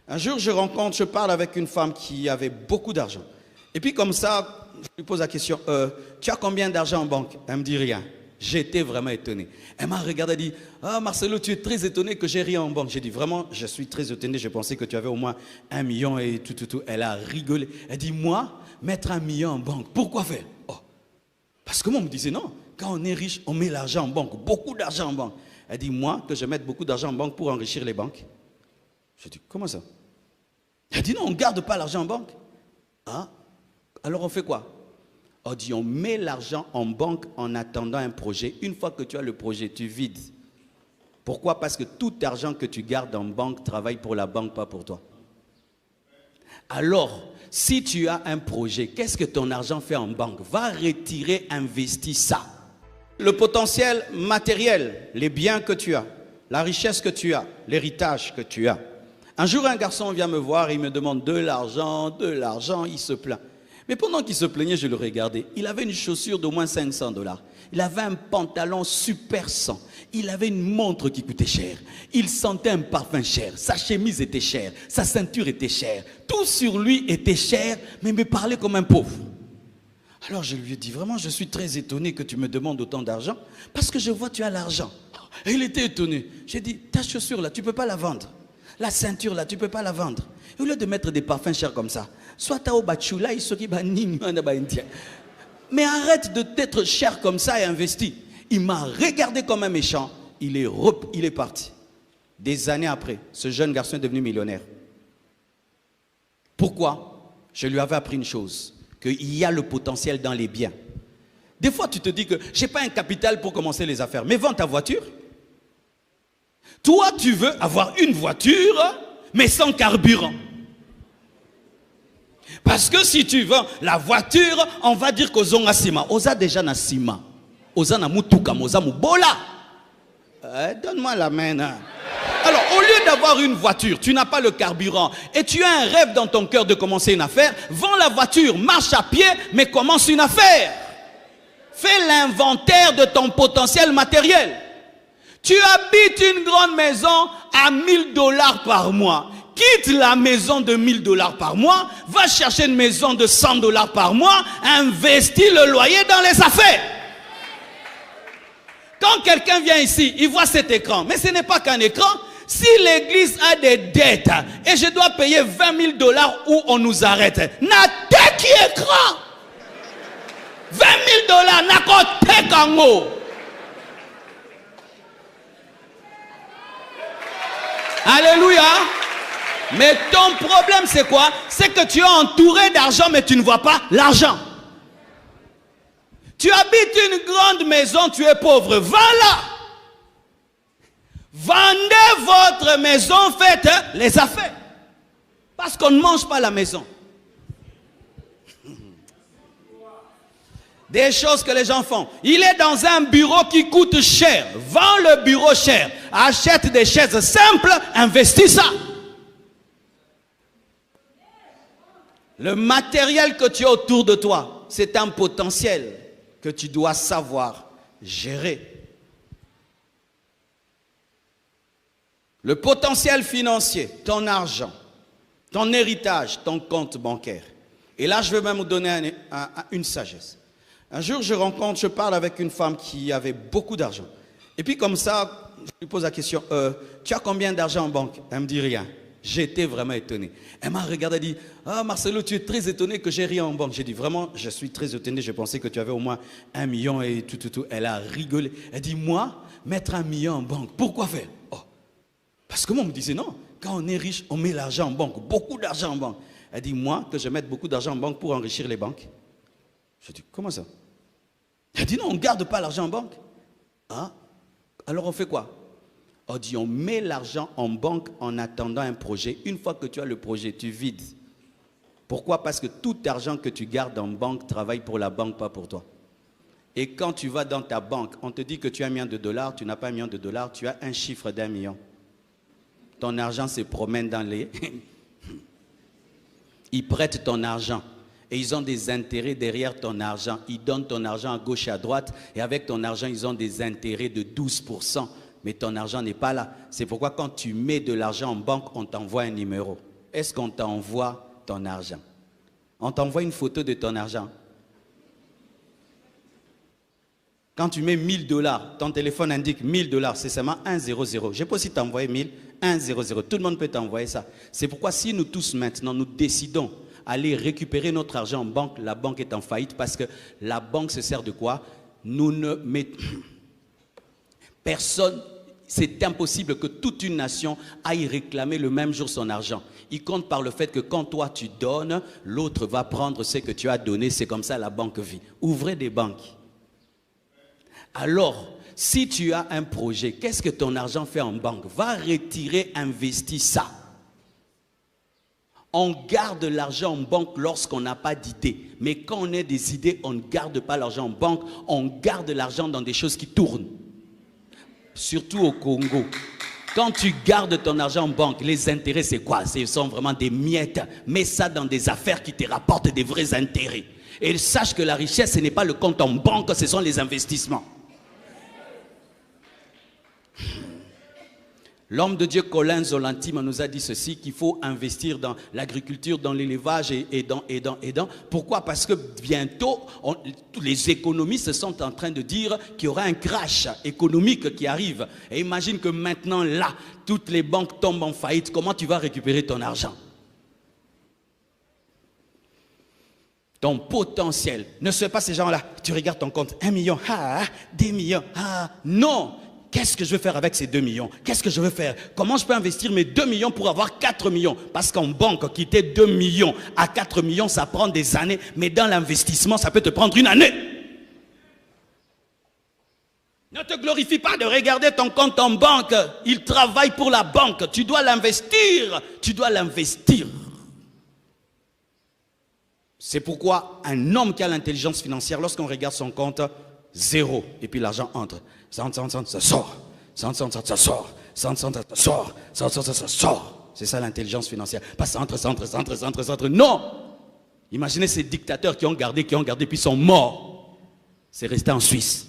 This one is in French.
Un jour, je parle avec une femme qui avait beaucoup d'argent. Et puis comme ça, je lui pose la question, tu as combien d'argent en banque? Elle me dit rien. J'étais vraiment étonné. Elle m'a regardé et dit, ah Marcelo, tu es très étonné que j'ai rien en banque. J'ai dit, vraiment, je suis très étonné. Je pensais que tu avais au moins 1 million et tout. Elle a rigolé. Elle dit, moi, mettre 1 million en banque, pourquoi faire? Oh, parce que moi, on me disait, non, quand on est riche, on met l'argent en banque, beaucoup d'argent en banque. Elle dit, moi, que je mette beaucoup d'argent en banque pour enrichir les banques. Je dis, comment ça? Elle dit, non, on ne garde pas l'argent en banque. Ah, alors on fait quoi? On dit, on met l'argent en banque en attendant un projet. Une fois que tu as le projet, tu vides. Pourquoi? Parce que tout argent que tu gardes en banque travaille pour la banque, pas pour toi. Alors, si tu as un projet, qu'est-ce que ton argent fait en banque? Va retirer, investir ça. Le potentiel matériel, les biens que tu as, la richesse que tu as, l'héritage que tu as. Un jour, un garçon vient me voir et il me demande de l'argent, il se plaint. Mais pendant qu'il se plaignait, je le regardais. Il avait une chaussure d'au moins 500 $. Il avait un pantalon super 100. Il avait une montre qui coûtait cher. Il sentait un parfum cher. Sa chemise était chère. Sa ceinture était chère. Tout sur lui était cher, mais il me parlait comme un pauvre. Alors je lui ai dit, vraiment, je suis très étonné que tu me demandes autant d'argent, parce que je vois que tu as l'argent. Et il était étonné. J'ai dit, ta chaussure là, tu ne peux pas la vendre. La ceinture là, tu ne peux pas la vendre. Au lieu de mettre des parfums chers comme ça, soit tu as au bachula, il se dit, mais arrête de t'être cher comme ça et investis. Il m'a regardé comme un méchant. Il est parti. Des années après, ce jeune garçon est devenu millionnaire. Pourquoi? Je lui avais appris une chose, qu'il y a le potentiel dans les biens. Des fois, tu te dis que je n'ai pas un capital pour commencer les affaires, mais vends ta voiture. Toi, tu veux avoir une voiture, mais sans carburant. Parce que si tu vends la voiture, on va dire qu'aux ont asima. Oza déjà na sima. Oza na mutuka, oza mubola. Donne-moi la main. Alors, au lieu d'avoir une voiture, tu n'as pas le carburant et tu as un rêve dans ton cœur de commencer une affaire, vends la voiture, marche à pied, mais commence une affaire. Fais l'inventaire de ton potentiel matériel. Tu habites une grande maison à 1 000 $ par mois. Quitte la maison de 1 000 $ par mois, va chercher une maison de 100 $ par mois, investis le loyer dans les affaires. Quand quelqu'un vient ici, il voit cet écran, mais ce n'est pas qu'un écran. Si l'église a des dettes et je dois payer 20 000 $ où on nous arrête, n'a tête qui écran. 20 000 $, n'a qu'au tête en haut. Alléluia. Mais ton problème c'est quoi? C'est que tu es entouré d'argent mais tu ne vois pas l'argent. Tu habites une grande maison, tu es pauvre. Va-la. Vendez votre maison, faites les affaires. Parce qu'on ne mange pas la maison. Des choses que les gens font. Il est dans un bureau qui coûte cher. Vends le bureau cher. Achète des chaises simples, investis ça. Le matériel que tu as autour de toi, c'est un potentiel que tu dois savoir gérer. Le potentiel financier, ton argent, ton héritage, ton compte bancaire. Et là, je vais même vous donner une sagesse. Un jour, je parle avec une femme qui avait beaucoup d'argent. Et puis comme ça, je lui pose la question, tu as combien d'argent en banque? Elle me dit rien. J'étais vraiment étonné. Elle m'a regardé et dit, ah Marcelo, tu es très étonné que j'ai rien en banque. J'ai dit, vraiment, je suis très étonné. Je pensais que tu avais au moins 1 million et tout. Elle a rigolé. Elle dit, moi, mettre 1 million en banque, pourquoi faire? Oh, parce que moi, on me disait, non, quand on est riche, on met l'argent en banque, beaucoup d'argent en banque. Elle dit, moi, que je mette beaucoup d'argent en banque pour enrichir les banques. Je dis, comment ça? Elle dit, non, on ne garde pas l'argent en banque. Ah, alors on fait quoi? On dit, on met l'argent en banque en attendant un projet. Une fois que tu as le projet, tu vides. Pourquoi? Parce que tout argent que tu gardes en banque travaille pour la banque, pas pour toi. Et quand tu vas dans ta banque, on te dit que tu as $1 million, tu n'as pas $1 million, tu as un chiffre d'1 million. Ton argent se promène dans les... Ils prêtent ton argent. Et ils ont des intérêts derrière ton argent. Ils donnent ton argent à gauche et à droite. Et avec ton argent, ils ont des intérêts de 12%. Mais ton argent n'est pas là. C'est pourquoi quand tu mets de l'argent en banque, on t'envoie un numéro. est-ce qu'on t'envoie ton argent? On t'envoie une photo de ton argent. Quand tu mets 1000 $, ton téléphone indique 1000 $, c'est seulement 100. Je peux aussi t'envoyer 1000, 100. Tout le monde peut t'envoyer ça. C'est pourquoi si nous tous maintenant, nous décidons d'aller récupérer notre argent en banque, la banque est en faillite parce que la banque se sert de quoi? Nous ne mettons... Personne... C'est impossible que toute une nation aille réclamer le même jour son argent. Il compte par le fait que quand toi tu donnes, l'autre va prendre ce que tu as donné. C'est comme ça la banque vit. Ouvrez des banques. Alors, si tu as un projet, qu'est-ce que ton argent fait en banque? Va retirer, investis ça. On garde l'argent en banque lorsqu'on n'a pas d'idée. Mais quand on a des idées, on ne garde pas l'argent en banque. On garde l'argent dans des choses qui tournent. Surtout au Congo. Quand tu gardes ton argent en banque, les intérêts, c'est quoi? Ce sont vraiment des miettes. Mets ça dans des affaires qui te rapportent des vrais intérêts. Et sache que la richesse, ce n'est pas le compte en banque, ce sont les investissements. L'homme de Dieu Colin Zolantime nous a dit ceci, qu'il faut investir dans l'agriculture, dans l'élevage et dans. Pourquoi? Parce que bientôt, les économistes sont en train de dire qu'il y aura un crash économique qui arrive. Et imagine que maintenant, là, toutes les banques tombent en faillite. Comment tu vas récupérer ton argent? Ton potentiel. Ne sois pas ces gens-là. Tu regardes ton compte, 1 million, 2 millions, non! Qu'est-ce que je vais faire avec ces 2 millions? Qu'est-ce que je vais faire? Comment je peux investir mes 2 millions pour avoir 4 millions? Parce qu'en banque, quitter 2 millions à 4 millions, ça prend des années. Mais dans l'investissement, ça peut te prendre une année. Ne te glorifie pas de regarder ton compte en banque. Il travaille pour la banque. Tu dois l'investir. Tu dois l'investir. C'est pourquoi un homme qui a l'intelligence financière, lorsqu'on regarde son compte, 0. Et puis l'argent entre. Ça sort. Ça sort. Ça sort. C'est ça l'intelligence financière. Pas ça entre. Non. Imaginez ces dictateurs qui ont gardé, puis sont morts. C'est resté en Suisse.